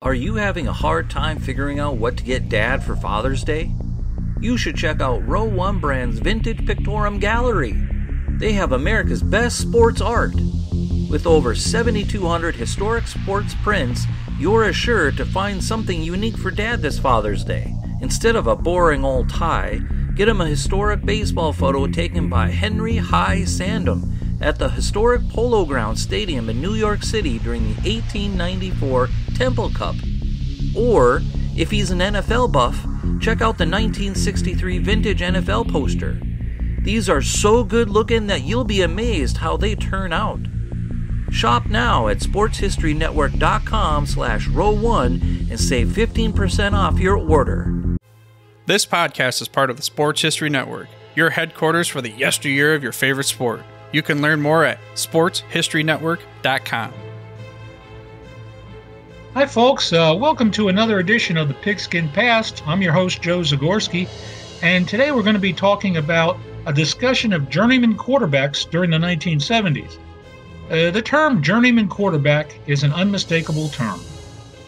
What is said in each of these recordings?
Are you having a hard time figuring out what to get Dad for Father's Day? You should check out Row 1 Brand's Vintage Pictorum Gallery. They have America's best sports art. With over 7,200 historic sports prints, you're assured to find something unique for Dad this Father's Day. Instead of a boring old tie, get him a historic baseball photo taken by Henry High Sandom at the historic Polo Grounds Stadium in New York City during the 1894 Temple Cup. Or, if he's an NFL buff, check out the 1963 vintage NFL poster. These are so good looking that you'll be amazed how they turn out. Shop now at sportshistorynetwork.com/row1 and save 15% off your order. This podcast is part of the Sports History Network, your headquarters for the yesteryear of your favorite sport. You can learn more at sportshistorynetwork.com. Hi folks, welcome to another edition of the Pigskin Past. I'm your host, Joe Zagorski, and today we're going to be talking about a discussion of journeyman quarterbacks during the 1970s. The term journeyman quarterback is an unmistakable term.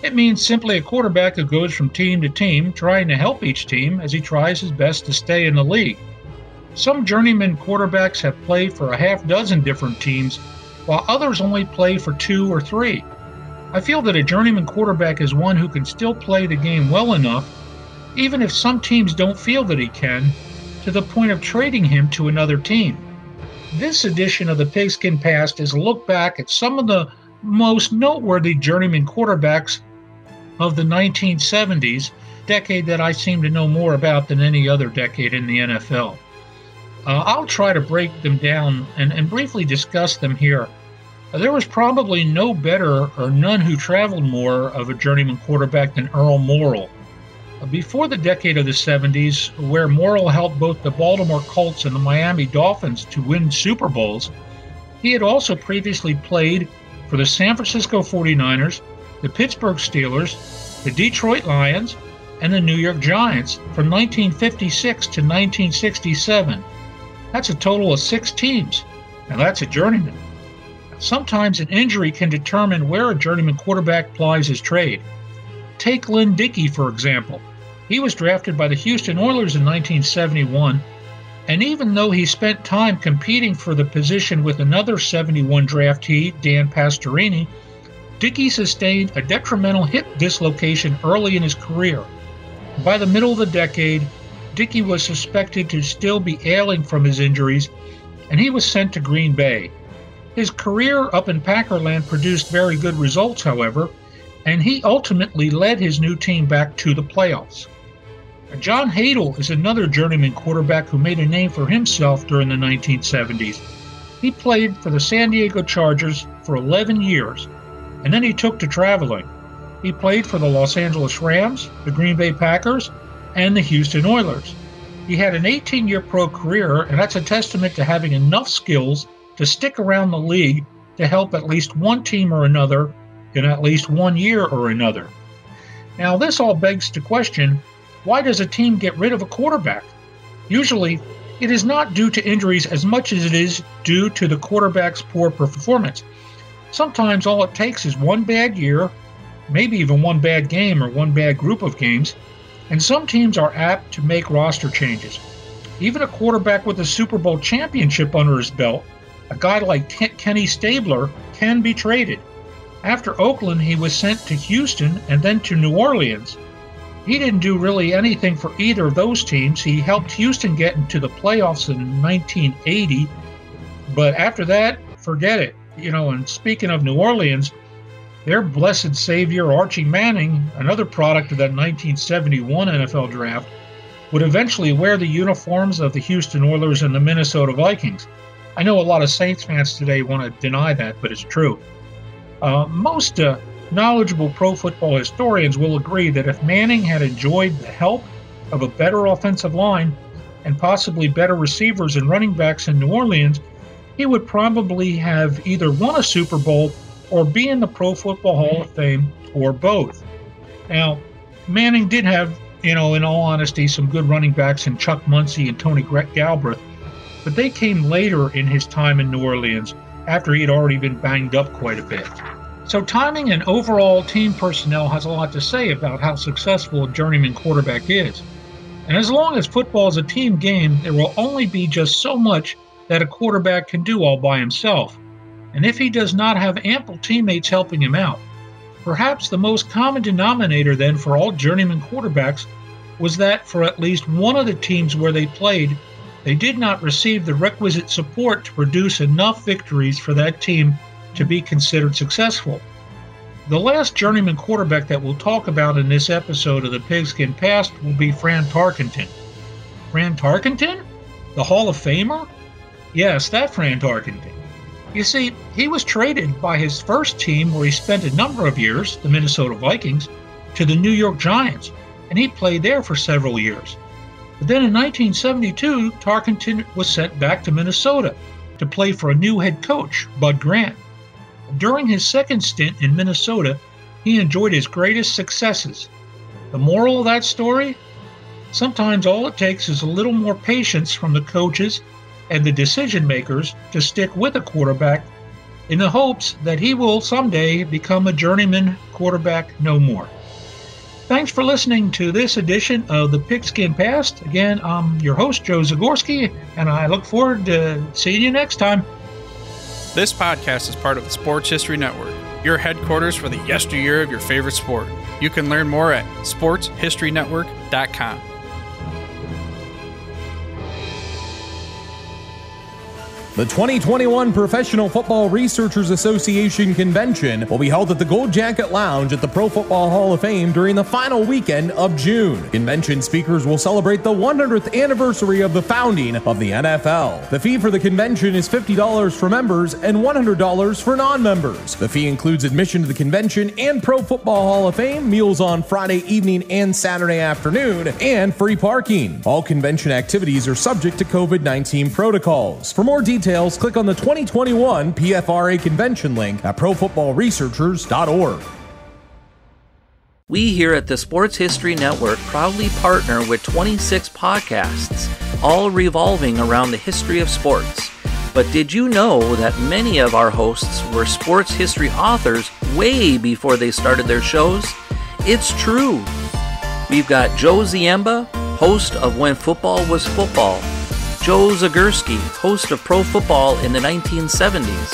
It means simply a quarterback who goes from team to team, trying to help each team as he tries his best to stay in the league. Some journeyman quarterbacks have played for a half dozen different teams, while others only play for 2 or 3. I feel that a journeyman quarterback is one who can still play the game well enough, even if some teams don't feel that he can, to the point of trading him to another team. This edition of the Pigskin Past is a look back at some of the most noteworthy journeyman quarterbacks of the 1970s, decade that I seem to know more about than any other decade in the NFL. I'll try to break them down and briefly discuss them here. There was probably no better or none who traveled more of a journeyman quarterback than Earl Morrall. Before the decade of the 70s, where Morrall helped both the Baltimore Colts and the Miami Dolphins to win Super Bowls, he had also previously played for the San Francisco 49ers, the Pittsburgh Steelers, the Detroit Lions, and the New York Giants from 1956 to 1967. That's a total of 6 teams. Now that's a journeyman. Sometimes an injury can determine where a journeyman quarterback plies his trade. Take Lynn Dickey, for example. He was drafted by the Houston Oilers in 1971, and even though he spent time competing for the position with another 71 draftee, Dan Pastorini, Dickey sustained a detrimental hip dislocation early in his career. By the middle of the decade, Dickey was suspected to still be ailing from his injuries, and he was sent to Green Bay. His career up in Packerland produced very good results, however, and he ultimately led his new team back to the playoffs. John Hadle is another journeyman quarterback who made a name for himself during the 1970s. He played for the San Diego Chargers for 11 years, and then he took to traveling. He played for the Los Angeles Rams, the Green Bay Packers, and the Houston Oilers. He had an 18-year pro career, and that's a testament to having enough skills to stick around the league to help at least one team or another in at least 1 year or another. Now, this all begs to question, why does a team get rid of a quarterback? Usually, it is not due to injuries as much as it is due to the quarterback's poor performance. Sometimes all it takes is one bad year, maybe even one bad game or one bad group of games, and some teams are apt to make roster changes. Even a quarterback with a Super Bowl championship under his belt, a guy like Kenny Stabler, can be traded. After Oakland, he was sent to Houston and then to New Orleans. He didn't do really anything for either of those teams. He helped Houston get into the playoffs in 1980, but after that, forget it. And speaking of New Orleans, their blessed savior, Archie Manning, another product of that 1971 NFL draft, would eventually wear the uniforms of the Houston Oilers and the Minnesota Vikings. I know a lot of Saints fans today want to deny that, but it's true. Most knowledgeable pro football historians will agree that if Manning had enjoyed the help of a better offensive line and possibly better receivers and running backs in New Orleans, he would probably have either won a Super Bowl or be in the Pro Football Hall of Fame, or both. Now, Manning did have, in all honesty, some good running backs in Chuck Muncie and Tony Galbraith, but they came later in his time in New Orleans after he had already been banged up quite a bit. So timing and overall team personnel has a lot to say about how successful a journeyman quarterback is. And as long as football is a team game, there will only be just so much that a quarterback can do all by himself. And if he does not have ample teammates helping him out, perhaps the most common denominator then for all journeyman quarterbacks was that for at least one of the teams where they played, they did not receive the requisite support to produce enough victories for that team to be considered successful. The last journeyman quarterback that we'll talk about in this episode of the Pigskin Past will be Fran Tarkenton. Fran Tarkenton? The Hall of Famer? Yes, that Fran Tarkenton. You see, he was traded by his first team where he spent a number of years, the Minnesota Vikings, to the New York Giants, and he played there for several years. But then in 1972, Tarkenton was sent back to Minnesota to play for a new head coach, Bud Grant. During his second stint in Minnesota, he enjoyed his greatest successes. The moral of that story? Sometimes all it takes is a little more patience from the coaches and the decision makers to stick with a quarterback in the hopes that he will someday become a journeyman quarterback no more. Thanks for listening to this edition of the Pigskin Past. Again, I'm your host, Joe Zagorski, and I look forward to seeing you next time. This podcast is part of the Sports History Network, your headquarters for the yesteryear of your favorite sport. You can learn more at sportshistorynetwork.com. The 2021 Professional Football Researchers Association Convention will be held at the Gold Jacket Lounge at the Pro Football Hall of Fame during the final weekend of June. Convention speakers will celebrate the 100th anniversary of the founding of the NFL. The fee for the convention is $50 for members and $100 for non-members. The fee includes admission to the convention and Pro Football Hall of Fame, meals on Friday evening and Saturday afternoon, and free parking. All convention activities are subject to COVID-19 protocols. For more details, click on the 2021 PFRA convention link at profootballresearchers.org. We here at the Sports History Network proudly partner with 26 podcasts, all revolving around the history of sports. But did you know that many of our hosts were sports history authors way before they started their shows? It's true. We've got Joe Ziemba, host of When Football Was Football, Joe Zagorski, host of Pro Football in the 1970s,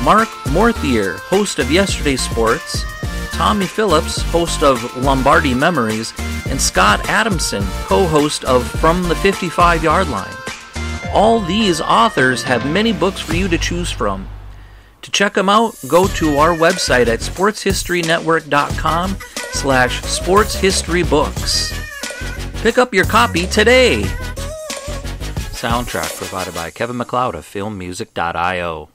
Mark Morthier, host of Yesterday Sports, Tommy Phillips, host of Lombardi Memories, and Scott Adamson, co-host of From the 55-Yard Line. All these authors have many books for you to choose from. To check them out, go to our website at sportshistorynetwork.com/sportshistorybooks. Pick up your copy today. Soundtrack provided by Kevin MacLeod of filmmusic.io.